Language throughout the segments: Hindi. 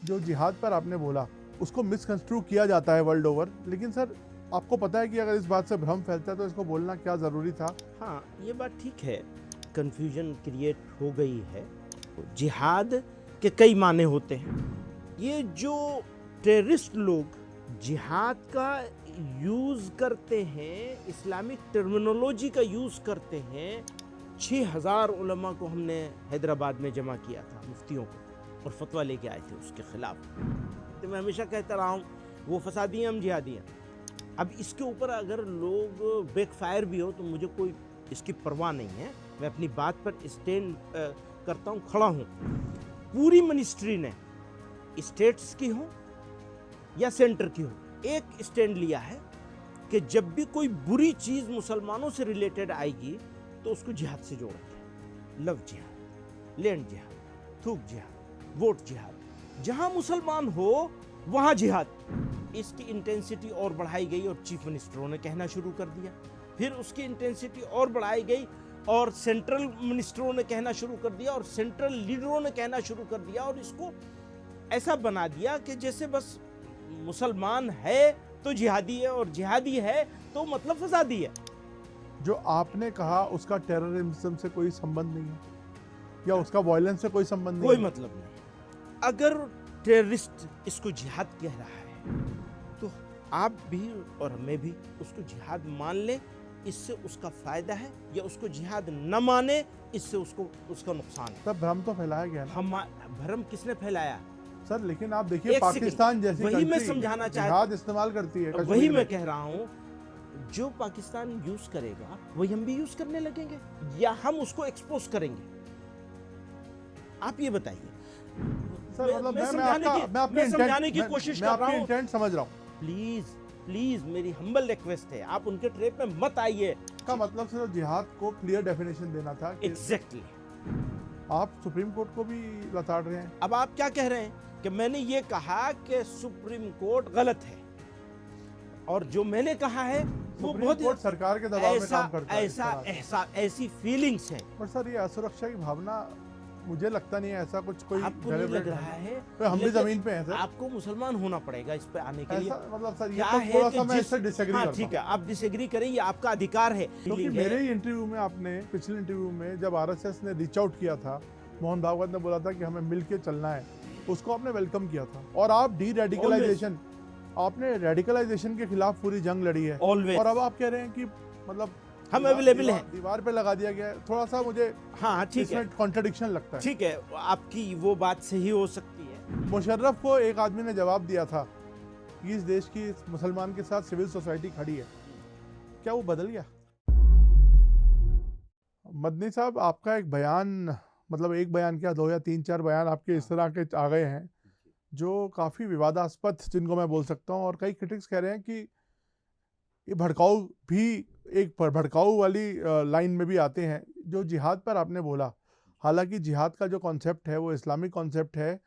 जो जिहाद पर आपने बोला उसको मिसकंस्ट्रू किया जाता है वर्ल्ड ओवर, लेकिन सर आपको पता है कि अगर इस बात से भ्रम फैलता है तो इसको बोलना क्या ज़रूरी था? हाँ, ये बात ठीक है, कन्फ्यूजन क्रिएट हो गई है। जिहाद के कई माने होते हैं। ये जो टेररिस्ट लोग जिहाद का यूज़ करते हैं, इस्लामिक टर्मिनोलॉजी का यूज़ करते हैं। 6000 उलमा को हमने हैदराबाद में जमा किया था, मुफ्तियों को, और फतवा लेके आए थे उसके खिलाफ। तो मैं हमेशा कहता रहा हूँ वो फसादी हैं, हम जिहादी हैं। अब इसके ऊपर अगर लोग बैकफायर भी हो तो मुझे कोई इसकी परवाह नहीं है, मैं अपनी बात पर स्टैंड करता हूँ, खड़ा हूँ। पूरी मिनिस्ट्री ने स्टेट्स की हो या सेंटर की हो एक स्टैंड लिया है कि जब भी कोई बुरी चीज़ मुसलमानों से रिलेटेड आएगी तो उसको जिहाद से जोड़ेंगे। लव जिहाद, लैंड जिहाद, थूक जिहाद, वोट जिहाद, जहां मुसलमान हो वहां जिहाद। इसकी इंटेंसिटी और बढ़ाई गई और चीफ मिनिस्टरों ने कहना शुरू कर दिया। फिर उसकी इंटेंसिटी और बढ़ाई गई और सेंट्रल मिनिस्टरों ने कहना शुरू कर दिया और सेंट्रल लीडरों ने कहना शुरू कर दिया, और इसको ऐसा बना दिया कि जैसे बस मुसलमान है तो जिहादी है और जिहादी है तो मतलब फसादी है। जो आपने कहा उसका टेररिज्म से कोई संबंध नहीं है या उसका वायलेंस से कोई संबंध नहीं कोई है? मतलब नहीं। अगर टेररिस्ट इसको जिहाद कह रहा है तो आप भी और मैं भी उसको जिहाद मान ले, इससे उसका फायदा है, या उसको जिहाद न माने, इससे उसको उसका नुकसान है। तब भ्रम तो फैलाया गया ना हम भ्रम किसने फैलाया सर? लेकिन आप देखिए एक पाकिस्तान जैसी वही मैं कंट्री समझाना चाहता जिहाद इस्तेमाल करती है वही कश्मीर मैं में। कह रहा हूँ, जो पाकिस्तान यूज करेगा वही हम भी यूज करने लगेंगे या हम उसको एक्सपोज करेंगे? आप ये बताइए। सर मतलब मैं समझाने की कोशिश कर रहा हूँ। इंटेंट समझ रहा हूँ। प्लीज प्लीज मेरी हम्बल रिक्वेस्ट है, आप उनके ट्रेप में मत आइए। का मतलब सिर्फ जिहाद को क्लियर डेफिनेशन देना था कि एग्जैक्टली। आप सुप्रीम कोर्ट को भी लताड़ रहे हैं। अब आप क्या कह रहे हैं कि मैंने ये कहा कि सुप्रीम कोर्ट गलत है, और जो मैंने कहा है वो सुप्रीम बहुत कोर्ट सरकार के दबाव में काम करता है। ऐसी फीलिंग्स हैं। पर सर ये असुरक्षा की भावना मुझे लगता नहीं है ऐसा कुछ कोई आपको नहीं लग रहा है? तो हम भी लेकिन जमीन पे हैं सर। आपको मुसलमान होना पड़ेगा इस पे आने के लिए। ऐसा मतलब सर ये क्या तो है थोड़ा कि सा मैं जिस- इससे डिसएग्री हाँ करता ठीक हूं। है, आप डिसएग्री करें, ये आपका अधिकार है। क्योंकि मेरे ही इंटरव्यू में आपने पिछले इंटरव्यू में जब आरएसएस ने रीच आउट किया था, मोहन भागवत ने बोला था कि हमें मिलके चलना है, उसको आपने वेलकम किया था। और आप डी रेडिकलाइजेशन, आपने रेडिकलाइजेशन के खिलाफ पूरी जंग लड़ी है। Always। और अब आप कह रहे हैं कि मतलब हम अवेलेबल हैं। दीवार पे लगा दिया गया है। थोड़ा सा मुझे हाँ ठीक है, इसमें कॉन्ट्रडिक्शन लगता है। ठीक है, आपकी वो बात सही हो सकती है। मुशर्रफ को एक आदमी ने जवाब दिया था कि इस देश की इस मुसलमान के साथ सिविल सोसाइटी खड़ी है। क्या वो बदल गया? मदनी साहब, आपका एक बयान, मतलब एक बयान क्या, 2 या 3-4 बयान आपके इस तरह के आ गए हैं जो काफ़ी विवादास्पद, जिनको मैं बोल सकता हूँ। और कई क्रिटिक्स कह रहे हैं कि ये भड़काऊ भी, एक भड़काऊ वाली लाइन में भी आते हैं। जो जिहाद पर आपने बोला, हालांकि जिहाद का जो कॉन्सेप्ट है वो इस्लामिक कॉन्सेप्ट है,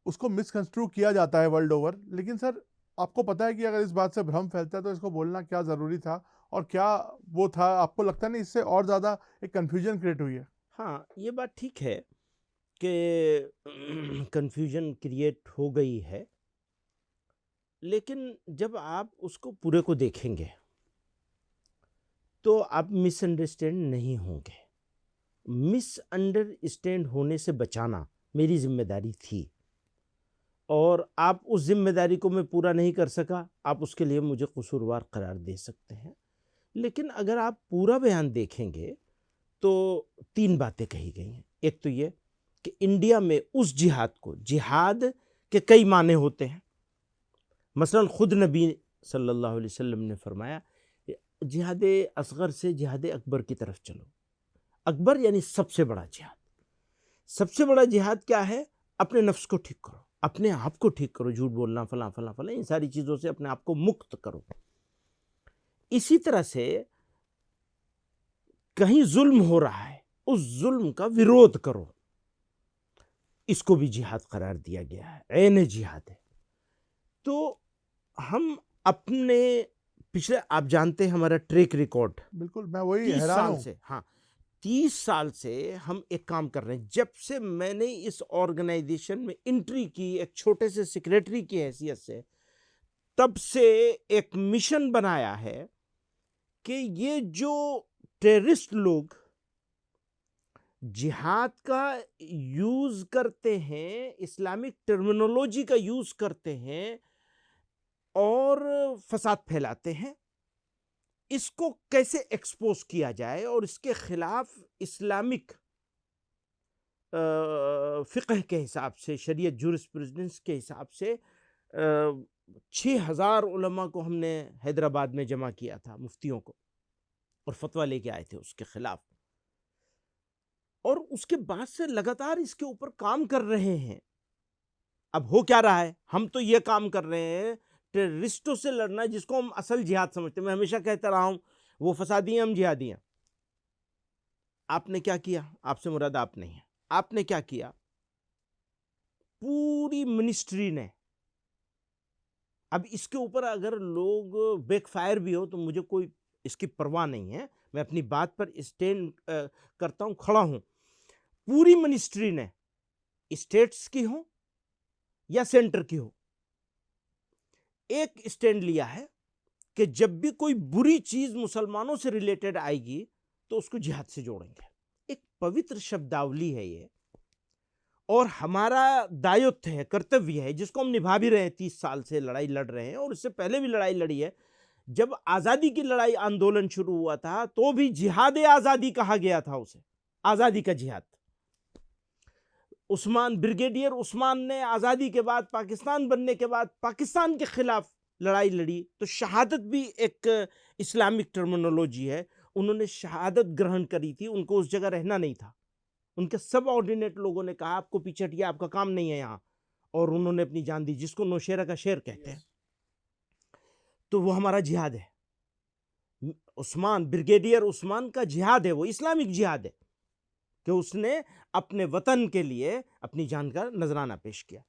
उसको मिसकंस्ट्रू किया जाता है वर्ल्ड ओवर, लेकिन सर आपको पता है कि अगर इस बात से भ्रम फैलता है तो इसको बोलना क्या ज़रूरी था और क्या वो था? आपको लगता नहीं इससे और ज़्यादा एक कन्फ्यूजन क्रिएट हुई है? हाँ, ये बात ठीक है कि कंफ्यूजन क्रिएट हो गई है, लेकिन जब आप उसको पूरे को देखेंगे तो आप मिसअंडरस्टैंड नहीं होंगे। मिसअंडरस्टैंड होने से बचाना मेरी जिम्मेदारी थी, और आप उस जिम्मेदारी को मैं पूरा नहीं कर सका, आप उसके लिए मुझे कसूरवार करार दे सकते हैं। लेकिन अगर आप पूरा बयान देखेंगे तो 3 बातें कही गई हैं। एक तो ये कि इंडिया में उस जिहाद को, जिहाद के कई माने होते हैं। मसलन खुद नबी सल्लल्लाहु अलैहि वसल्लम ने फरमाया, जिहाद असगर से जिहाद अकबर की तरफ चलो। अकबर यानी सबसे बड़ा जिहाद। सबसे बड़ा जिहाद क्या है? अपने नफ्स को ठीक करो, अपने आप को ठीक करो, झूठ बोलना, फला फला फला, इन सारी चीज़ों से अपने आप को मुक्त करो। इसी तरह से कहीं जुल्म हो रहा है, उस जुल्म का विरोध करो, इसको भी जिहाद करार दिया गया है, ऐन जिहाद है। तो हम अपने पिछले, आप जानते हैं हमारा ट्रैक रिकॉर्ड बिल्कुल, मैं वही 30 हैरान साल हूँ। से, हाँ 30 साल से हम एक काम कर रहे हैं। जब से मैंने इस ऑर्गेनाइजेशन में एंट्री की एक छोटे से सेक्रेटरी की हैसियत से, तब से एक मिशन बनाया है कि ये जो टेररिस्ट लोग जिहाद का यूज करते हैं, इस्लामिक टर्मिनोलॉजी का यूज करते हैं और फसाद फैलाते हैं, इसको कैसे एक्सपोज किया जाए और इसके खिलाफ इस्लामिक फ़िक़्ह के हिसाब से, शरीयत जूरिस्प्रूडेंस के हिसाब से 6000 उलमा को हमने हैदराबाद में जमा किया था, मुफ्तियों को, और फतवा लेके आए थे उसके खिलाफ। और उसके बाद से लगातार इसके ऊपर काम कर रहे हैं। अब हो क्या रहा है, हम तो ये काम कर रहे हैं टेररिस्टों से लड़ना, जिसको हम असल जिहाद समझते हैं। मैं हमेशा कहता रहा हूं वो फसादी हैं, हम जिहादी हैं। आपने क्या किया, आपसे मुराद आप नहीं है, आपने क्या किया, पूरी मिनिस्ट्री ने, अब इसके ऊपर अगर लोग बैकफायर भी हो तो मुझे कोई इसकी परवाह नहीं है, मैं अपनी बात पर स्टैंड करता हूं, खड़ा हूं। पूरी मिनिस्ट्री ने, स्टेट्स की हो या सेंटर की हो, एक स्टैंड लिया है कि जब भी कोई बुरी चीज मुसलमानों से रिलेटेड आएगी तो उसको जिहाद से जोड़ेंगे। एक पवित्र शब्दावली है ये, और हमारा दायित्व है, कर्तव्य है, जिसको हम निभा भी रहे हैं। 30 साल से लड़ाई लड़ रहे हैं, और इससे पहले भी लड़ाई लड़ी है। जब आजादी की लड़ाई आंदोलन शुरू हुआ था तो भी जिहाद आजादी कहा गया था उसे, आजादी का जिहाद। उस्मान, ब्रिगेडियर उस्मान ने आजादी के बाद, पाकिस्तान बनने के बाद पाकिस्तान के खिलाफ लड़ाई लड़ी। तो शहादत भी एक इस्लामिक टर्मिनोलॉजी है। उन्होंने शहादत ग्रहण करी थी, उनको उस जगह रहना नहीं था। उनके सब ऑर्डिनेट लोगों ने कहा आपको पीछे हटिए, आपका काम नहीं है यहाँ, और उन्होंने अपनी जान दी, जिसको नौशेरा का शेर कहते हैं। तो वो हमारा जिहाद है। उस्मान, ब्रिगेडियर उस्मान का जिहाद है, वो इस्लामिक जिहाद है कि उसने अपने वतन के लिए अपनी जान का नजराना पेश किया।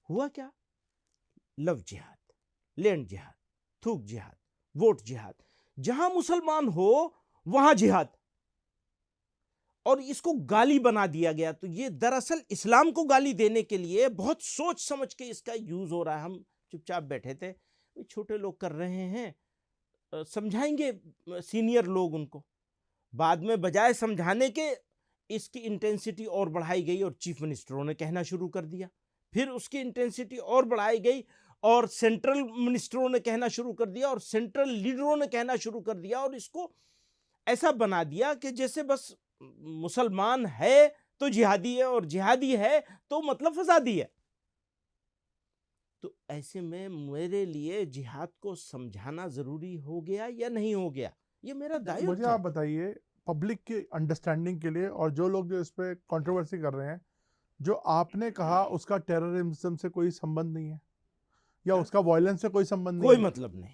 हुआ क्या, लव जिहाद, लैंड जिहाद, थूक जिहाद, वोट जिहाद, जहां मुसलमान हो वहां जिहाद, और इसको गाली बना दिया गया। तो ये दरअसल इस्लाम को गाली देने के लिए बहुत सोच समझ के इसका यूज हो रहा है। हम चुपचाप बैठे थे, छोटे लोग कर रहे हैं, समझाएंगे सीनियर लोग उनको। बाद में बजाय समझाने के इसकी इंटेंसिटी और बढ़ाई गई और चीफ मिनिस्टरों ने कहना शुरू कर दिया। फिर उसकी इंटेंसिटी और बढ़ाई गई और सेंट्रल मिनिस्टरों ने कहना शुरू कर दिया और सेंट्रल लीडरों ने कहना शुरू कर दिया, और इसको ऐसा बना दिया कि जैसे बस मुसलमान है तो जिहादी है और जिहादी है तो मतलब फसादी है। तो ऐसे में मेरे लिए जिहाद को समझाना जरूरी हो गया या नहीं हो गया, ये मेरा दायित्व है। मुझे आप बताइए, पब्लिक की अंडरस्टैंडिंग के लिए, और जो लोग जो इस पे कंट्रोवर्सी कर रहे हैं, जो आपने कहा उसका टेररिज्म से कोई संबंध नहीं है या उसका वायलेंस से कोई संबंध नहीं कोई है, मतलब नहीं,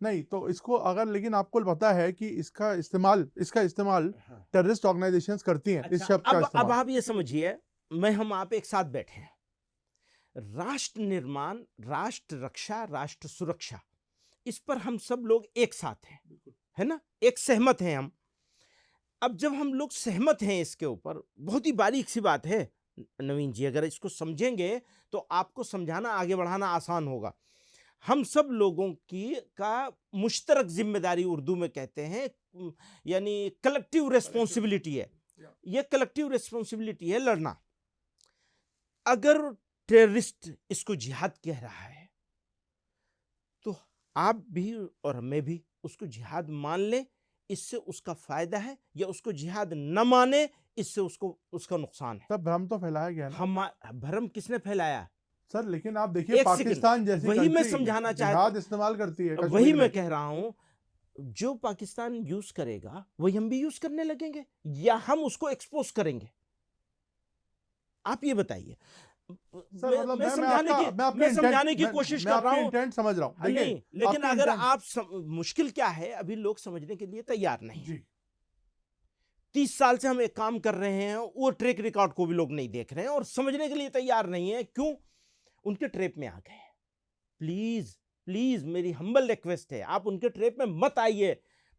नहीं तो इसको अगर, लेकिन आपको पता है कि इसका इस्तेमाल टेररिस्ट ऑर्गेनाइजेशंस करती हैं। इस शब्द का अब इस्तेमाल, आप ये समझिए, हम आप एक साथ बैठे हैं, राष्ट्र निर्माण, राष्ट्र रक्षा, राष्ट्र सुरक्षा, इस पर हम सब लोग एक साथ हैं, है ना, एक सहमत हैं हम। अब जब हम लोग सहमत हैं इसके ऊपर, बहुत ही बारीक सी बात है नवीन जी, अगर इसको समझेंगे तो आपको समझाना, आगे बढ़ाना आसान होगा। हम सब लोगों की का मुश्तरक जिम्मेदारी उर्दू में कहते हैं, यानी कलेक्टिव रेस्पॉन्सिबिलिटी है। ये कलेक्टिव रेस्पॉन्सिबिलिटी है लड़ना। अगर टेररिस्ट इसको जिहाद कह रहा है तो आप भी और मैं भी उसको जिहाद मान लें, इससे उसका फायदा है, या उसको जिहाद न माने, इससे उसका नुकसान है। तब भ्रम तो फैलाया गया ना। हम भ्रम किसने फैलाया सर, लेकिन आप देखिए पाकिस्तान जैसी वही मैं कंट्री समझाना जिहाद चाहता इस्तेमाल करती है, वही मैं कह रहा हूं, जो पाकिस्तान यूज करेगा वही हम भी यूज करने लगेंगे, या हम उसको एक्सपोज करेंगे? आप ये बताइए। मैं समझाने की कोशिश कर रहा हूं, इंटेंट समझ रहा हूं, नहीं, लेकिन अगर आप मुश्किल क्या है, अभी लोग समझने के लिए तैयार नहीं है। 30 साल से हम एक काम कर रहे हैं, वो ट्रैक रिकॉर्ड को भी लोग नहीं देख रहे हैं और समझने के लिए तैयार नहीं है। क्यों? उनके ट्रैप में आ गए हैं। प्लीज प्लीज मेरी हम्बल रिक्वेस्ट है, आप उनके ट्रैप में मत आइए।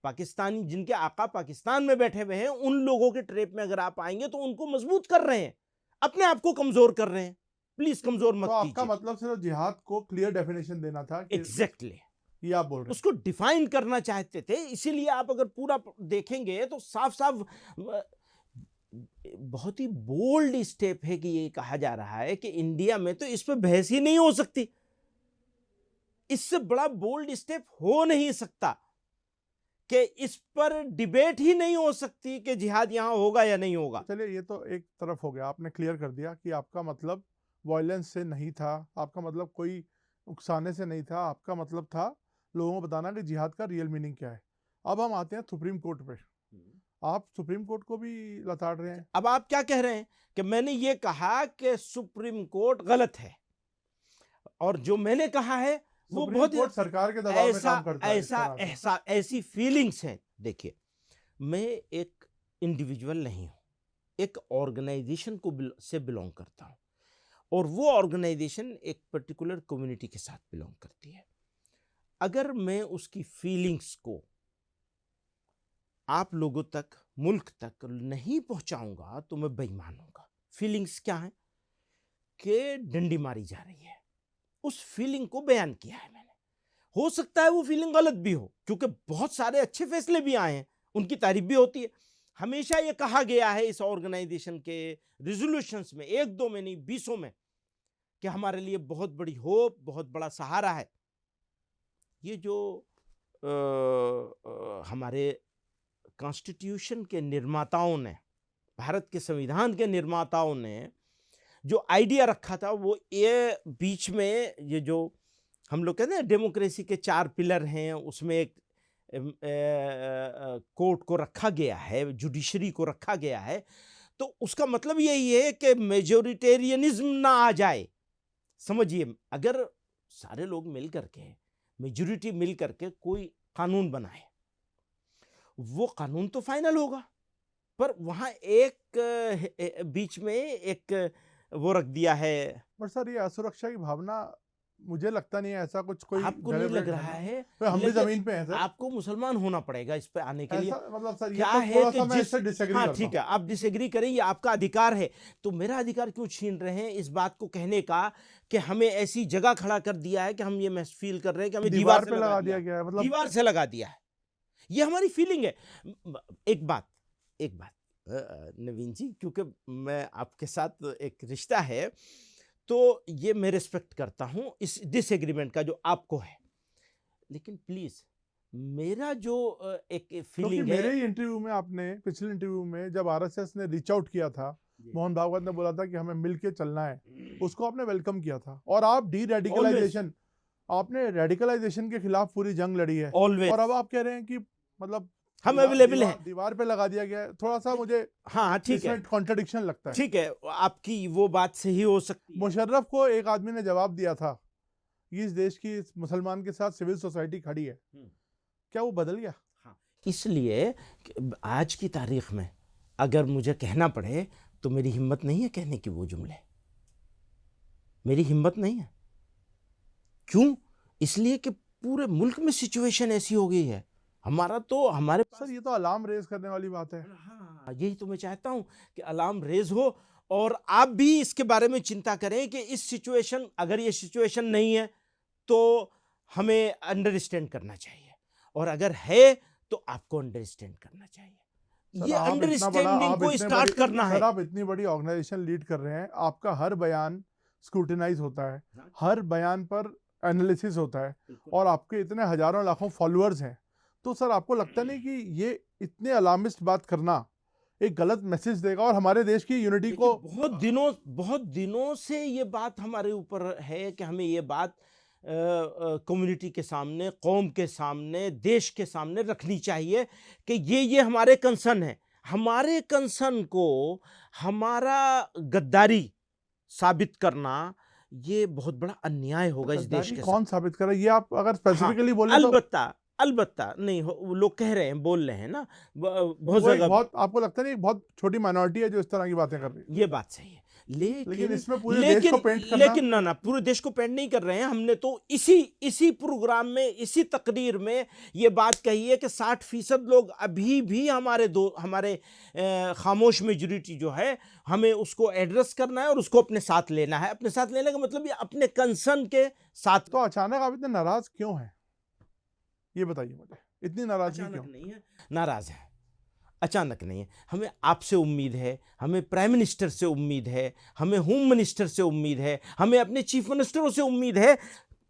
पाकिस्तानी जिनके आका पाकिस्तान में बैठे हुए हैं, उन लोगों के ट्रेप में अगर आप आएंगे तो उनको मजबूत कर रहे हैं, अपने आप को कमजोर कर रहे हैं। प्लीज कमजोर मत तो आपका कीजिए। मतलब सिर्फ जिहाद को क्लियर डेफिनेशन देना था कि एग्जैक्टली ये आप बोल रहे हैं। उसको डिफाइन करना चाहते थे। इसीलिए आप अगर पूरा देखेंगे तो साफ साफ बहुत ही बोल्ड स्टेप है कि ये कहा जा रहा है कि इंडिया में तो इस पर बहस ही नहीं हो सकती। इससे बड़ा बोल्ड स्टेप हो नहीं सकता कि इस पर डिबेट ही नहीं हो सकती कि जिहाद यहां होगा या नहीं होगा। चलिए, ये तो एक तरफ हो गया, आपने क्लियर कर दिया कि आपका मतलब वायलेंस से नहीं था, आपका मतलब कोई उकसाने से नहीं था, आपका मतलब था लोगों को बताना कि जिहाद का रियल मीनिंग क्या है। अब हम आते हैं सुप्रीम कोर्ट पे। आप सुप्रीम कोर्ट को भी लताड़ रहे हैं। अब आप क्या कह रहे हैं कि मैंने ये कहा कि सुप्रीम कोर्ट गलत है, और जो मैंने कहा है वो सुप्रीम बहुत कोर्ट सरकार के दबाव में ऐसा काम करता है इस ऐसा तरह से। ऐसा ऐसी फीलिंग्स हैं। देखिए, मैं एक इंडिविजुअल नहीं हूं, एक ऑर्गेनाइजेशन को से बिलोंग करता हूं, और वो ऑर्गेनाइजेशन एक पर्टिकुलर कम्युनिटी के साथ बिलोंग करती है। अगर मैं उसकी फीलिंग्स को आप लोगों तक, मुल्क तक नहीं पहुंचाऊंगा तो मैं बेईमान हूंगा। फीलिंग्स क्या है कि डंडी मारी जा रही है, उस फीलिंग को बयान किया है मैंने। हो सकता है वो फीलिंग गलत भी हो, क्योंकि बहुत सारे अच्छे फैसले भी आए हैं, उनकी तारीफ भी होती है। हमेशा ये कहा गया है इस ऑर्गेनाइजेशन के रिजोल्यूशंस में, 1-2 में नहीं 20 में, कि हमारे लिए बहुत बड़ी होप, बहुत बड़ा सहारा है। ये जो हमारे कॉन्स्टिट्यूशन के निर्माताओं ने, भारत के संविधान के निर्माताओं ने जो आइडिया रखा था, वो ये बीच में ये जो हम लोग कहते हैं डेमोक्रेसी के 4 पिलर हैं, उसमें एक कोर्ट को रखा गया है, जुडिशरी को रखा गया है। तो उसका मतलब यही है कि मेजोरिटेरियनिज्म ना आ जाए। समझिए, अगर सारे लोग मिल करके, मेजोरिटी मिल करके कोई कानून बनाए, वो कानून तो फाइनल होगा, पर वहां एक बीच में एक वो रख दिया है। पर सर, ये असुरक्षा की भावना, मुझे लगता नहीं है ऐसा कुछ कोई आपको नहीं लग रहा है? तो हम भी जमीन पे हैं सर। आपको मुसलमान होना पड़ेगा इस पे आने के लिए। ऐसा मतलब सर, ये क्या तो है थोड़ा कि सा मैं इससे डिसएग्री हाँ करता ठीक है, आप डिसएग्री करें, ये आपका अधिकार है। तो मेरा अधिकार क्यों छीन रहे हैं इस बात को कहने का कि हमें ऐसी जगह खड़ा कर दिया है कि हम ये फील कर रहे हैं कि हमें दीवार पे लगा दिया गया है, मतलब दीवार से लगा दिया है। ये हमारी फीलिंग है। एक बात नवीन जी, क्योंकि मैं आपके साथ एक रिश्ता है, तो ये मैं रिस्पेक्ट करता हूं इस डिसएग्रीमेंट का जो आपको है, लेकिन प्लीज मेरा जो एक फीलिंग है। मेरे ही इंटरव्यू में, आपने पिछले इंटरव्यू में जब आरएसएस ने रीच आउट किया था, मोहन भागवत ने बोला था कि हमें मिलके चलना है, उसको आपने वेलकम किया था। और आप डी रेडिकलाइजेशन, आपने रेडिकलाइजेशन के खिलाफ पूरी जंग लड़ी है। ऑलवेज। और अब आप कह रहे हैं कि मतलब हम अवेलेबल हैं, दीवार पे लगा दिया गया है। थोड़ा सा मुझे हाँ ठीक है, कॉन्ट्रडिक्शन लगता है। ठीक है, आपकी वो बात सही हो सकती है। मुशर्रफ को एक आदमी ने जवाब दिया था, इस देश की इस मुसलमान के साथ सिविल सोसाइटी खड़ी है, क्या वो बदल गया? हाँ, इसलिए आज की तारीख में अगर मुझे कहना पड़े तो मेरी हिम्मत नहीं है कहने की वो जुमले, मेरी हिम्मत नहीं है। क्यों? इसलिए कि पूरे मुल्क में सिचुएशन ऐसी हो गई है। हमारा तो हमारे सर, ये तो अलार्म रेज करने वाली बात है। हाँ, यही तो मैं चाहता हूं कि अलार्म रेज हो, और आप भी इसके बारे में चिंता करें कि इस सिचुएशन, अगर ये सिचुएशन नहीं है तो हमें अंडरस्टैंड करना चाहिए, और अगर है तो आपको अंडरस्टैंड करना चाहिए। ये अंडरस्टैंडिंग को स्टार्ट करना है। सर, आप इतनी बड़ी ऑर्गेनाइजेशन लीड कर रहे हैं, आपका हर बयान स्क्रूटिनाइज होता है, हर बयान पर एनालिसिस होता है, और आपके इतने हजारों लाखों फॉलोअर्स हैं। तो सर, आपको लगता नहीं कि ये इतने अलार्मिस्ट बात करना एक गलत मैसेज देगा और हमारे देश की यूनिटी को? बहुत दिनों से ये बात हमारे ऊपर है कि हमें ये बात कम्युनिटी के सामने, कौम के सामने, देश के सामने रखनी चाहिए कि ये हमारे कंसर्न है। हमारे कंसर्न को हमारा गद्दारी साबित करना ये बहुत बड़ा अन्याय होगा इस देश के साथ। कौन साबित कर रहा है ये आप अगर स्पेसिफिकली बोले तो? अलबत्ता नहीं, लोग कह रहे हैं, बोल रहे हैं ना बहुत जगह। बहुत आपको लगता नहीं बहुत छोटी माइनॉरिटी है जो इस तरह की बातें कर रही है? ये बात सही है, लेकिन इसमें पूरे देश को पेंट करना, लेकिन ना पूरे देश को पेंट नहीं कर रहे हैं। हमने तो इसी प्रोग्राम में, इसी तकरीर में ये बात कही है कि 60% लोग अभी भी हमारे खामोश मेजॉरिटी जो है, हमें उसको एड्रेस करना है और उसको अपने साथ लेना है। अपने साथ लेने का मतलब ये अपने कंसर्न के साथ। तो अचानक आप इतने नाराज क्यों हैं, ये बताइए मुझे, इतनी नाराजगी क्यों? नहीं है, नाराज है, अचानक नहीं है। हमें आपसे उम्मीद है, हमें प्राइम मिनिस्टर से उम्मीद है, हमें होम मिनिस्टर से उम्मीद है, हमें अपने चीफ मिनिस्टरों से उम्मीद है।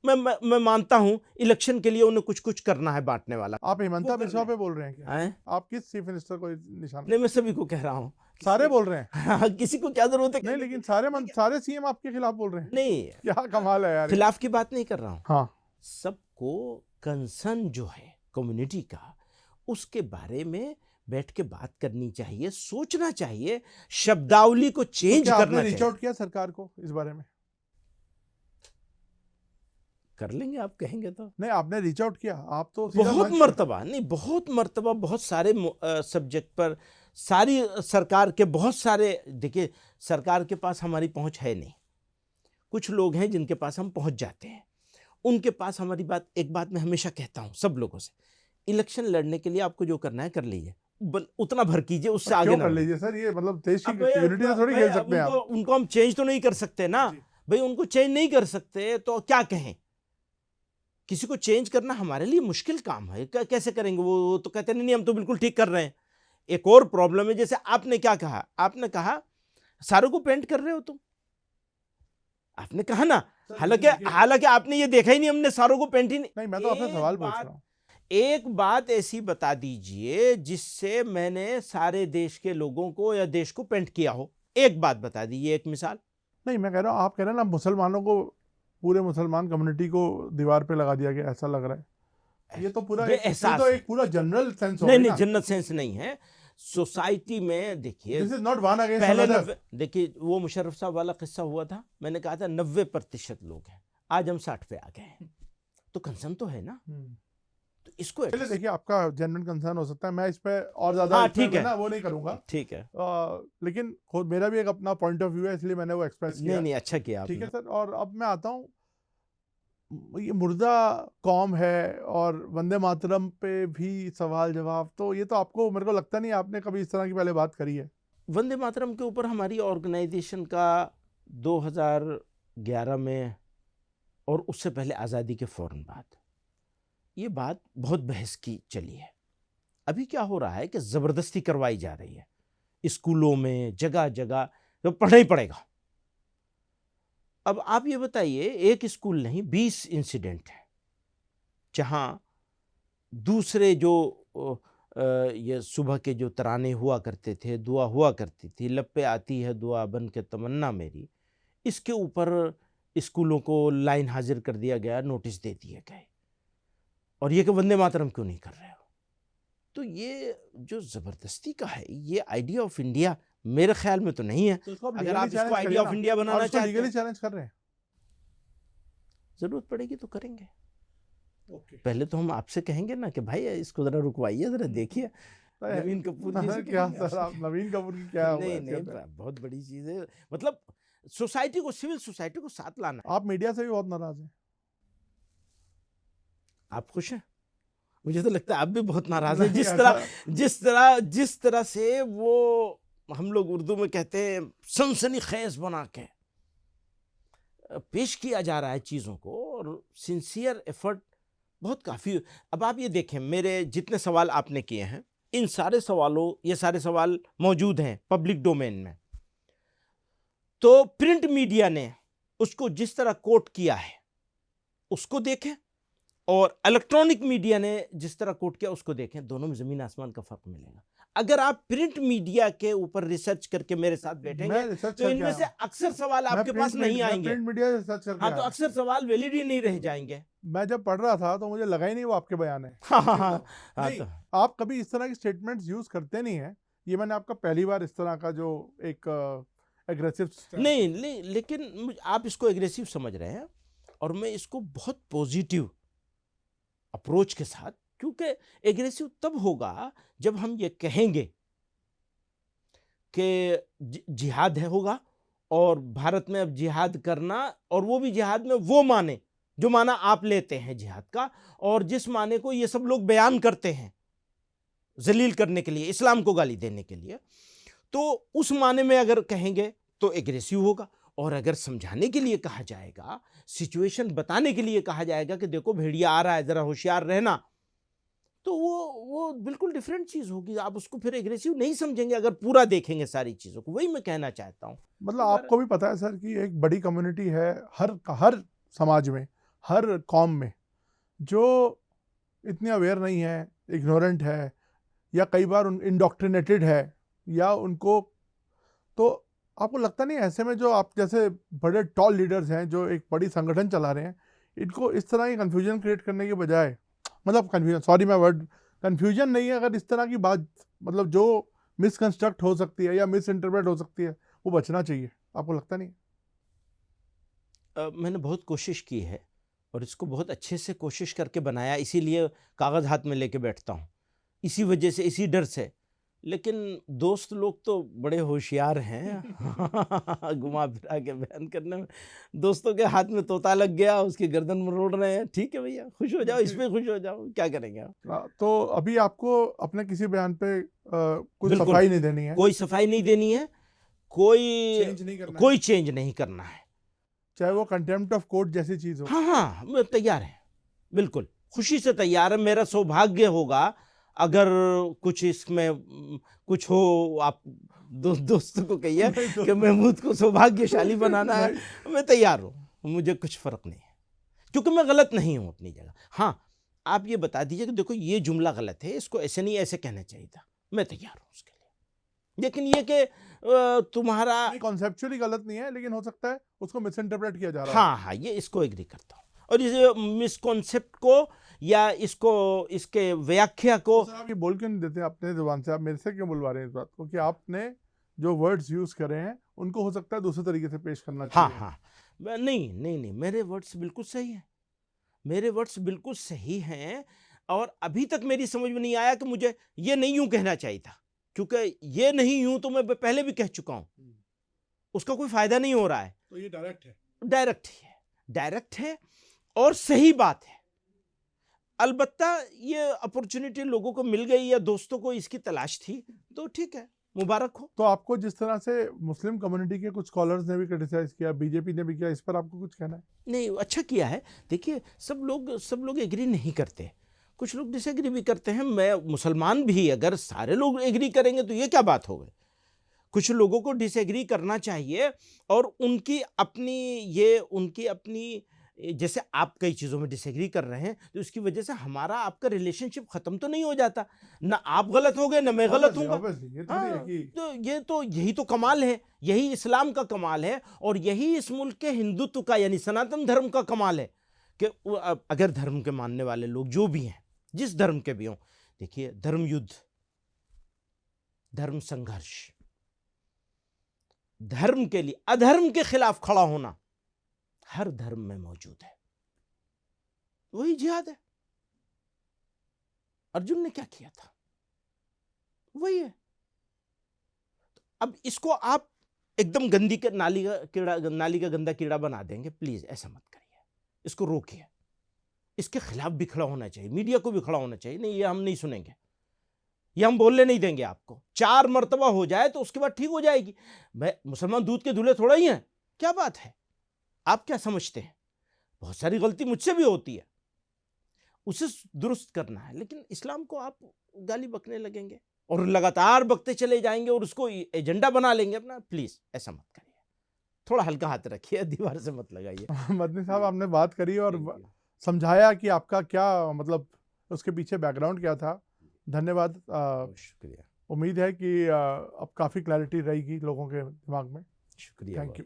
मैं मानता हूं इलेक्शन के लिए उन्हें कुछ कुछ करना है, बांटने वाला। आप हिमंता बिस्वा पे बोल रहे हैं क्या? हैं? आप किस चीफ मिनिस्टर को निशाना? नहीं, मैं सभी को कह रहा हूं। सारे बोल रहे हैं? हाँ, किसी को क्या जरूरत है? नहीं, लेकिन सारे सीएम आपके खिलाफ बोल रहे हैं। नहीं, क्या कमाल है यार। खिलाफ की बात नहीं कर रहा हूं। हाँ, सबको कंसर्न जो है कम्युनिटी का, उसके बारे में बैठ के बात करनी चाहिए, सोचना चाहिए, शब्दावली को चेंज तो करना आपने रीच चाहिए। आउट किया सरकार को इस बारे में? कर लेंगे, आप कहेंगे तो। नहीं, आपने रीच आउट किया, आप तो सीधा बहुत मंच मर्तबा नहीं, बहुत मर्तबा, बहुत सारे सब्जेक्ट पर, सारी सरकार के बहुत सारे, देखिए सरकार के पास हमारी पहुंच है नहीं, कुछ लोग हैं जिनके पास हम पहुंच जाते हैं, उनके पास हमारी बात। एक बात मैं हमेशा कहता हूं सब लोगों से, इलेक्शन लड़ने के लिए आपको जो करना है कर लीजिए, उतना भर कीजिए, उससे आगे क्यों ना कर बढ़िए। लीजिए सर, ये मतलब देश की अब भाई, यूनिटी से थोड़ी भाई, खेल सकते हैं आप। उनको हम चेंज तो नहीं कर सकते ना जी। भाई, उनको चेंज नहीं कर सकते तो क्या कहें? किसी को चेंज करना हमारे लिए मुश्किल काम है, कैसे करेंगे? वो तो कहते नहीं, हम तो बिल्कुल ठीक कर रहे हैं। एक और प्रॉब्लम है, जैसे आपने क्या कहा, आपने कहा सारों को पेंट कर रहे हो तुम, आपने कहा ना। हालांकि आपने ये देखा ही नहीं, हमने सारों को पेंट ही नहीं, मैं तो आपसे सवाल पूछ रहा हूँ। एक बात ऐसी बता दीजिए जिससे मैंने सारे देश के लोगों को या देश को पेंट किया हो, एक बात बता दीजिए, एक मिसाल। नहीं, मैं कह रहा हूँ, आप कह रहे हैं ना मुसलमानों को, पूरे मुसलमान कम्युनिटी को दीवार पे लगा दिया गया, ऐसा लग रहा है। ये तो पूरा एक पूरा जनरल सेंस हो गया ना। नहीं, जनरल सेंस नहीं है। सोसाइटी में देखिए, this is not one against पहले अनदर। देखिए वो मुशर्रफ साहब वाला किस्सा हुआ था, मैंने कहा था 90% लोग हैं, आज हम 60 पे आ गए हैं, तो कंसर्न तो है ना। तो इसको चलिए, देखिए आपका जेन्युइन कंसर्न हो सकता है, मैं इस पे और ज्यादा हाँ, ठीक है ना वो नहीं करूंगा, ठीक है। लेकिन खुद मेरा भी एक अपना पॉइंट ऑफ व्यू है, इसलिए मैंने वो एक्सप्रेस किया। नहीं, अच्छा किया ठीक है आपने। सर। और अब मैं आता हूँ, ये मुर्दा कौम है और वंदे मातरम पे भी सवाल जवाब, तो ये तो आपको, मेरे को लगता नहीं आपने कभी इस तरह की पहले बात करी है। वंदे मातरम के ऊपर हमारी ऑर्गेनाइजेशन का 2011 में और उससे पहले आज़ादी के फौरन बाद ये बात बहुत बहस की चली है। अभी क्या हो रहा है कि ज़बरदस्ती करवाई जा रही है स्कूलों में, जगह जगह, तो पढ़ना ही पड़ेगा। अब आप ये बताइए, एक स्कूल नहीं 20 इंसिडेंट है जहां दूसरे जो ये सुबह के जो तराने हुआ करते थे, दुआ हुआ करती थी, लब पे आती है दुआ बन के तमन्ना मेरी, इसके ऊपर स्कूलों को लाइन हाजिर कर दिया गया, नोटिस दे दिए गए, और ये कि वंदे मातरम क्यों नहीं कर रहे हो। तो ये जो ज़बरदस्ती का है, ये आइडिया ऑफ इंडिया मेरे ख्याल में तो नहीं है। तो अगर आप इसको आइडिया ऑफ इंडिया बनाना चाहते हैं, लीगली चैलेंज कर रहे हैं, जरूरत पड़ेगी तो करेंगे। ओके। पहले तो हम आपसे कहेंगे ना कि भाई इसको जरा रुकवाइए, जरा देखिए। नवीन कपूर जी से क्या कहेंगे सर, आप नवीन कपूर की क्या नहीं, बहुत बड़ी चीज है, मतलब सोसाइटी को, सिविल सोसाइटी को साथ लाना है। आप मीडिया से भी बहुत नाराज हैं। आप खुश हैं? मुझे तो लगता है आप भी बहुत नाराज हैं। नहीं, जिस तरह से वो, हम लोग उर्दू में कहते हैं, सनसनीखेज बना के पेश किया जा रहा है चीज़ों को, और सिंसियर एफर्ट बहुत काफ़ी। अब आप ये देखें, मेरे जितने सवाल आपने किए हैं, इन सारे सवालों, ये सारे सवाल मौजूद हैं पब्लिक डोमेन में, तो प्रिंट मीडिया ने उसको जिस तरह कोट किया है उसको देखें, और इलेक्ट्रॉनिक मीडिया ने जिस तरह कोट किया उसको देखें, दोनों में ज़मीन आसमान का फ़र्क मिलेगा। अगर आप प्रिंट मीडिया के ऊपर रिसर्च करके मेरे साथ बैठेंगे तो इनमें से अक्सर सवाल आपके पास नहीं आएंगे। प्रिंट मीडिया से रिसर्च करके हाँ, तो अक्सर सवाल वैलिड ही नहीं रह जाएंगे। मैं जब पढ़ रहा था तो मुझे लगा ही नहीं वो आपके बयान है। हाँ, तो आप कभी इस तरह की स्टेटमेंट्स यूज करते नहीं है, ये मैंने आपका पहली बार इस तरह का जो एक एग्रेसिव नहीं, लेकिन आप इसको एग्रेसिव समझ रहे हैं, और मैं इसको बहुत पॉजिटिव अप्रोच के साथ, क्योंकि एग्रेसिव तब होगा जब हम ये कहेंगे कि जिहाद है होगा और भारत में अब जिहाद करना, और वो भी जिहाद में वो माने जो माना आप लेते हैं जिहाद का, और जिस माने को ये सब लोग बयान करते हैं जलील करने के लिए, इस्लाम को गाली देने के लिए, तो उस माने में अगर कहेंगे तो एग्रेसिव होगा। और अगर समझाने के लिए कहा जाएगा, सिचुएशन बताने के लिए कहा जाएगा कि देखो भेड़िया आ रहा है, जरा होशियार रहना, तो वो बिल्कुल डिफरेंट चीज होगी। आप उसको फिर एग्रेसिव नहीं समझेंगे अगर पूरा देखेंगे सारी चीजों को। वही मैं कहना चाहता हूँ। मतलब आपको भी पता है सर कि एक बड़ी कम्युनिटी है हर समाज में, हर कौम में, जो इतनी अवेयर नहीं है, इग्नोरेंट है, या कई बार इंडोक्ट्रिनेटेड है, या उनको, तो आपको लगता नहीं ऐसे में जो आप जैसे बड़े टॉल लीडर्स हैं जो एक बड़ी संगठन चला रहे हैं, इनको इस तरह की कन्फ्यूजन क्रिएट करने के बजाय, मतलब कन्फ्यूजन, सॉरी मैं वर्ड कन्फ्यूजन नहीं है, अगर इस तरह की बात, मतलब जो मिसकंस्ट्रक्ट हो सकती है या मिस इंटरप्रेट हो सकती है, वो बचना चाहिए, आपको लगता नहीं? मैंने बहुत कोशिश की है और इसको बहुत अच्छे से कोशिश करके बनाया, इसीलिए कागज़ हाथ में लेके बैठता हूँ, इसी वजह से, इसी डर से। लेकिन दोस्त लोग तो बड़े होशियार हैं घुमा फिरा के बयान करने में। दोस्तों के हाथ में तोता लग गया, उसकी गर्दन मरोड़ रहे हैं, ठीक है भैया, खुश हो जाओ, इस पे खुश हो जाओ, क्या करेंगे आप। तो अभी आपको अपने किसी बयान पे कुछ बिल्कुल, सफाई नहीं देनी है, कोई सफाई नहीं देनी है, कोई चेंज नहीं करना है, चाहे वो कंटेम्प्ट ऑफ कोर्ट जैसी चीज हो। हाँ, मैं तैयार है, बिल्कुल खुशी से तैयार है। मेरा सौभाग्य होगा अगर कुछ इसमें कुछ हो, आप दोस्तों को कहिए कि महमूद को सौभाग्यशाली बनाना है, मैं तैयार हूँ, मुझे कुछ फर्क नहीं है, क्योंकि मैं गलत नहीं हूँ अपनी जगह। हाँ, आप ये बता दीजिए कि देखो ये जुमला गलत है, इसको ऐसे नहीं ऐसे कहना चाहिए था, मैं तैयार हूँ उसके लिए। लेकिन ये कि तुम्हारा कॉन्सेप्चुअली गलत नहीं है, लेकिन हो सकता है उसको मिसइंटरप्रेट किया जा रहा है। हाँ, ये इसको एग्री करता हूँ। और इस मिसकॉन्सेप्ट को या इसको, इसके व्याख्या को, तो आप ये बोल क्यों नहीं देते अपने जुबान से? आप मेरे से क्यों बुलवा रहे हैं इस बात को कि आपने जो वर्ड्स यूज करे हैं उनको हो सकता है दूसरे तरीके से पेश करना चाहिए? हाँ, नहीं, मेरे वर्ड्स बिल्कुल सही हैं, मेरे वर्ड्स बिल्कुल सही हैं। और अभी तक मेरी समझ में नहीं आया कि मुझे ये नहीं यूं कहना चाहिए था, क्योंकि ये नहीं यूं तो मैं पहले भी कह चुका हूं, उसका कोई फायदा नहीं हो रहा है। तो ये डायरेक्ट है, डायरेक्ट है और सही बात है। अलबत्ता ये अपॉर्चुनिटी लोगों को मिल गई या दोस्तों को इसकी तलाश थी, तो ठीक है, मुबारक हो। तो आपको जिस तरह से मुस्लिम कम्युनिटी के कुछ स्कॉलर्स ने भी क्रिटिसाइज किया, बीजेपी ने भी किया, इस पर आपको कुछ कहना है? नहीं, अच्छा किया है। देखिए, सब लोग एग्री नहीं करते, कुछ लोग डिसएग्री भी करते हैं। मैं मुसलमान भी, अगर सारे लोग एग्री करेंगे तो ये क्या बात हो गई। कुछ लोगों को डिसएग्री करना चाहिए, और उनकी अपनी जैसे आप कई चीज़ों में डिसएग्री कर रहे हैं, तो इसकी वजह से हमारा आपका रिलेशनशिप खत्म तो नहीं हो जाता, ना आप गलत हो गए ना मैं गलत हूँगा। तो यही तो कमाल है, यही इस्लाम का कमाल है, और यही इस मुल्क के हिंदुत्व का यानी सनातन धर्म का कमाल है कि अगर धर्म के मानने वाले लोग जो भी हैं, जिस धर्म के भी हों, देखिए, धर्म युद्ध, धर्म संघर्ष, धर्म के लिए अधर्म के खिलाफ खड़ा होना हर धर्म में मौजूद है, वही जिहाद है। अर्जुन ने क्या किया था, वही है। अब इसको आप एकदम गंदी के नाली का गंदा कीड़ा बना देंगे, प्लीज ऐसा मत करिए, इसको रोकिए, इसके खिलाफ भी खड़ा होना चाहिए, मीडिया को भी खड़ा होना चाहिए। नहीं, ये हम नहीं सुनेंगे, ये हम बोलने नहीं देंगे आपको। 4 मर्तबा हो जाए तो उसके बाद ठीक हो जाएगी। मैं मुसलमान दूध के दूल्हे थोड़ा ही हैं, क्या बात है, आप क्या समझते हैं? बहुत सारी गलती मुझसे भी होती है, उसे दुरुस्त करना है। लेकिन इस्लाम को आप गाली बकने लगेंगे और लगातार बकते चले जाएंगे और उसको एजेंडा बना लेंगे अपना, प्लीज ऐसा मत करिए, थोड़ा हल्का हाथ रखिए, दीवार से मत लगाइए। मदनी साहब, आपने बात करी और समझाया कि आपका क्या मतलब, उसके पीछे बैकग्राउंड क्या था। धन्यवाद, शुक्रिया। उम्मीद है कि अब काफ़ी क्लैरिटी रहेगी लोगों के दिमाग में। शुक्रिया, थैंक यू।